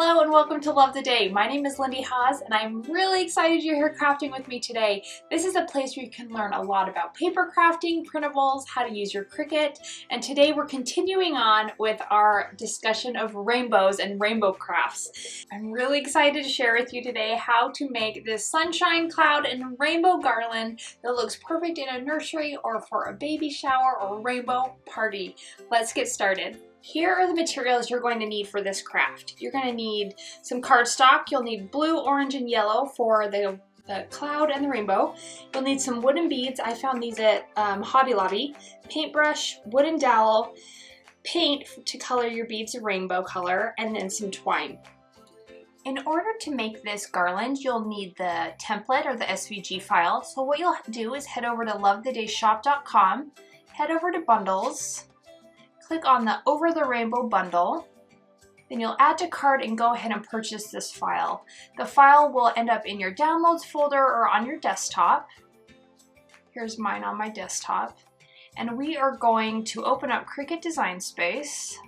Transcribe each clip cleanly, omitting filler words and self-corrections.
Hello and welcome to Love the Day. My name is Lindi Haws and I'm really excited you're here crafting with me today. This is a place where you can learn a lot about paper crafting, printables, how to use your Cricut, and today we're continuing on with our discussion of rainbows and rainbow crafts. I'm really excited to share with you today how to make this sunshine, cloud, and rainbow garland that looks perfect in a nursery or for a baby shower or a rainbow party. Let's get started. Here are the materials you're going to need for this craft. You're going to need some cardstock. You'll need blue, orange, and yellow for the cloud and the rainbow. You'll need some wooden beads. I found these at Hobby Lobby. Paintbrush, wooden dowel, paint to color your beads a rainbow color, and then some twine. In order to make this garland, you'll need the template or the SVG file. So what you'll do is head over to lovetheDayShop.com, head over to bundles, click on the Over the Rainbow bundle, then you'll add to cart and go ahead and purchase this file. The file will end up in your downloads folder or on your desktop. Here's mine on my desktop. And we are going to open up Cricut Design Space,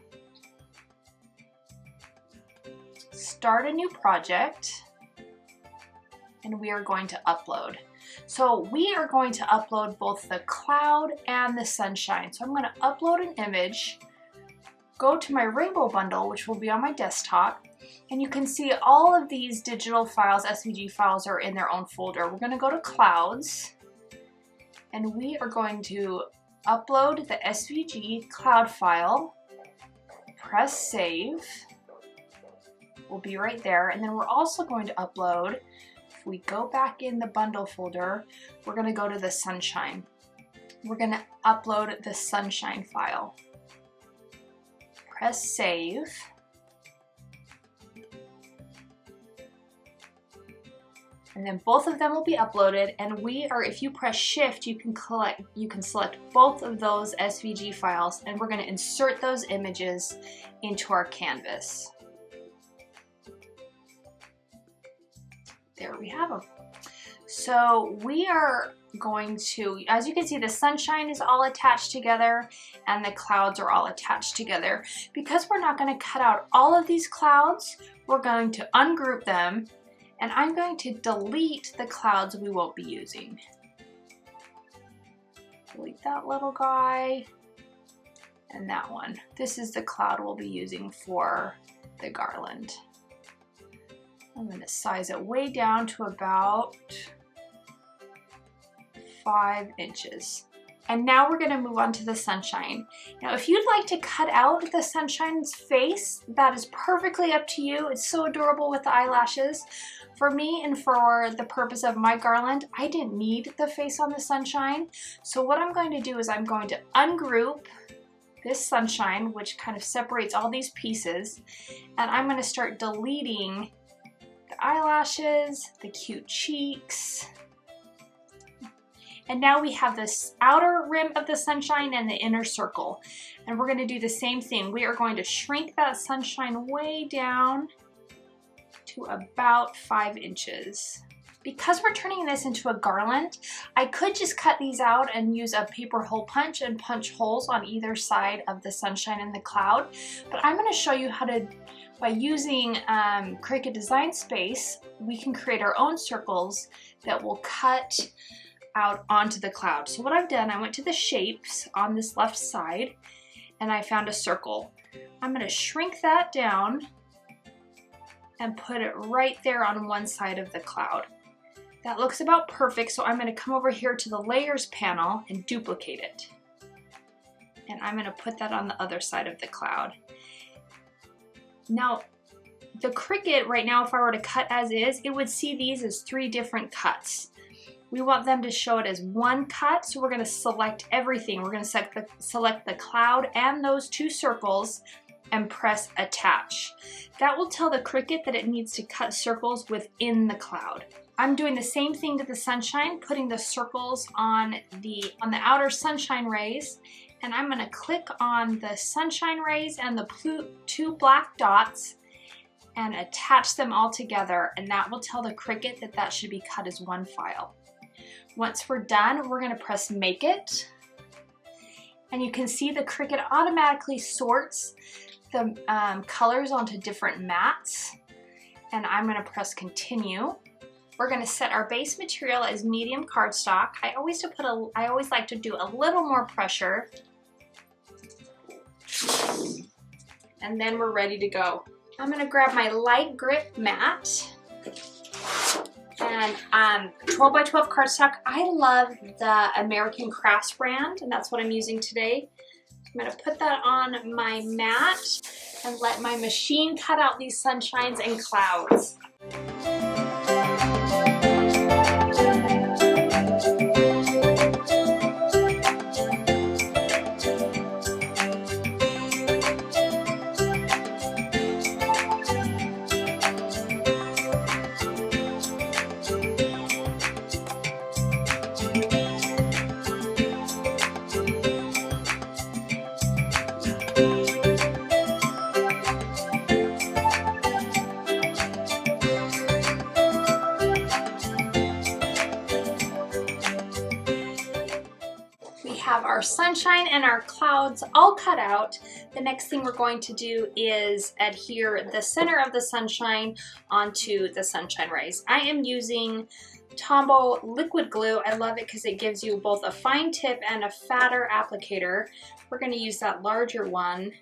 start a new project, and we are going to upload. So we are going to upload both the cloud and the sunshine. So I'm going to upload an image, go to my rainbow bundle, which will be on my desktop, and you can see all of these digital files, SVG files, are in their own folder. We're going to go to clouds, and we are going to upload the SVG cloud file, press save, will be right there, and then we're also going to upload. If we go back in the bundle folder, we're going to go to the sunshine. We're going to upload the sunshine file. Press save. And then both of them will be uploaded, and if you press shift, you can select both of those SVG files, and we're going to insert those images into our canvas. There we have them. So we are going to, as you can see, the sunshine is all attached together and the clouds are all attached together. Because we're not going to cut out all of these clouds, we're going to ungroup them, and I'm going to delete the clouds we won't be using. Delete that little guy and that one. This is the cloud we'll be using for the garland. I'm going to size it way down to about 5 inches. And now we're going to move on to the sunshine. Now, if you'd like to cut out the sunshine's face, that is perfectly up to you. It's so adorable with the eyelashes. For me and for the purpose of my garland, I didn't need the face on the sunshine. So what I'm going to do is I'm going to ungroup this sunshine, which kind of separates all these pieces, and I'm going to start deleting the eyelashes, the cute cheeks. And now we have this outer rim of the sunshine and the inner circle. And we're going to do the same thing. We are going to shrink that sunshine way down to about 5 inches. Because we're turning this into a garland, I could just cut these out and use a paper hole punch and punch holes on either side of the sunshine and the cloud. But I'm going to show you how to, by using Cricut Design Space, we can create our own circles that will cut out onto the cloud. So what I've done, I went to the shapes on this left side and I found a circle. I'm going to shrink that down and put it right there on one side of the cloud. That looks about perfect, so I'm going to come over here to the layers panel and duplicate it. And I'm going to put that on the other side of the cloud. Now, the Cricut right now, if I were to cut as is, it would see these as 3 different cuts. We want them to show it as one cut, so we're going to select everything. We're going to select the cloud and those 2 circles and press attach. That will tell the Cricut that it needs to cut circles within the cloud. I'm doing the same thing to the sunshine, putting the circles on the outer sunshine rays, and I'm going to click on the sunshine rays and the 2 black dots and attach them all together, and that will tell the Cricut that that should be cut as one file. Once we're done, we're going to press Make It, and you can see the Cricut automatically sorts the colors onto different mats. and I'm going to press continue. We're going to set our base material as medium cardstock. I always like to do a little more pressure. And then we're ready to go. I'm going to grab my light grip mat and 12 by 12 cardstock. I love the American Crafts brand, and that's what I'm using today. I'm going to put that on my mat and let my machine cut out these sunshines and clouds. Have our sunshine and our clouds all cut out. The next thing we're going to do is adhere the center of the sunshine onto the sunshine rays. I am using Tombow liquid glue. I love it because it gives you both a fine tip and a fatter applicator. We're going to use that larger one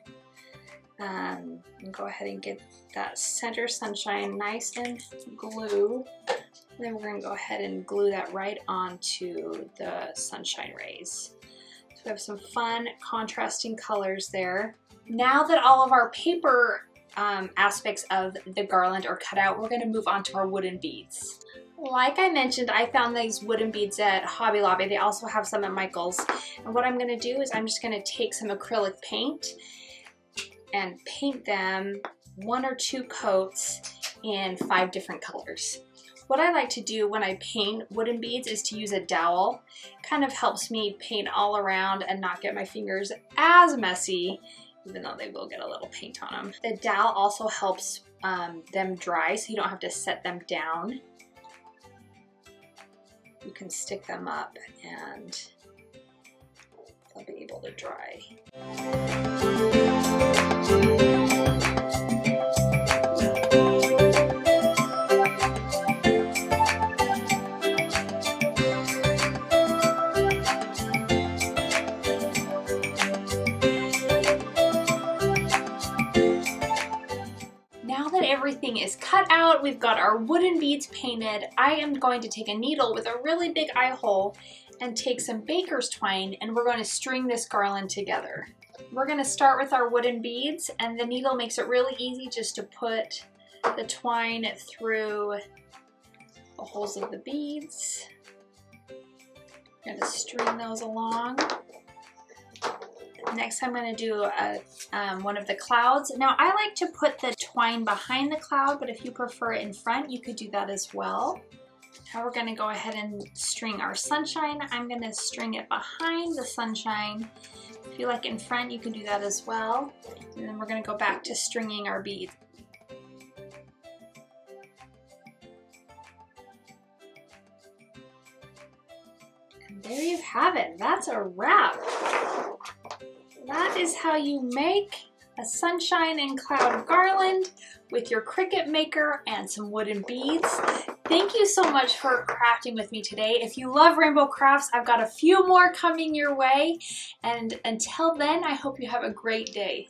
and go ahead and get that center sunshine nice and glue. And then we're going to go ahead and glue that right onto the sunshine rays. So we have some fun contrasting colors there. Now that all of our paper aspects of the garland are cut out, we're going to move on to our wooden beads. Like I mentioned, I found these wooden beads at Hobby Lobby. They also have some at Michael's. And what I'm going to do is I'm just going to take some acrylic paint and paint them 1 or 2 coats in 5 different colors. What I like to do when I paint wooden beads is to use a dowel. It kind of helps me paint all around and not get my fingers as messy, even though they will get a little paint on them. The dowel also helps them dry, so you don't have to set them down. You can stick them up and they'll be able to dry. Everything is cut out, we've got our wooden beads painted. I am going to take a needle with a really big eye hole and take some baker's twine, and we're going to string this garland together. We're going to start with our wooden beads, and the needle makes it really easy just to put the twine through the holes of the beads. I'm going to string those along. Next I'm going to do one of the clouds. Now I like to put the twine behind the cloud, but if you prefer it in front, you could do that as well. Now we're going to go ahead and string our sunshine. I'm going to string it behind the sunshine. If you like in front, you can do that as well. And then we're going to go back to stringing our beads. And there you have it. That's a wrap. That is how you make a sunshine and cloud garland with your Cricut maker and some wooden beads. Thank you so much for crafting with me today. If you love rainbow crafts, I've got a few more coming your way. And until then, I hope you have a great day.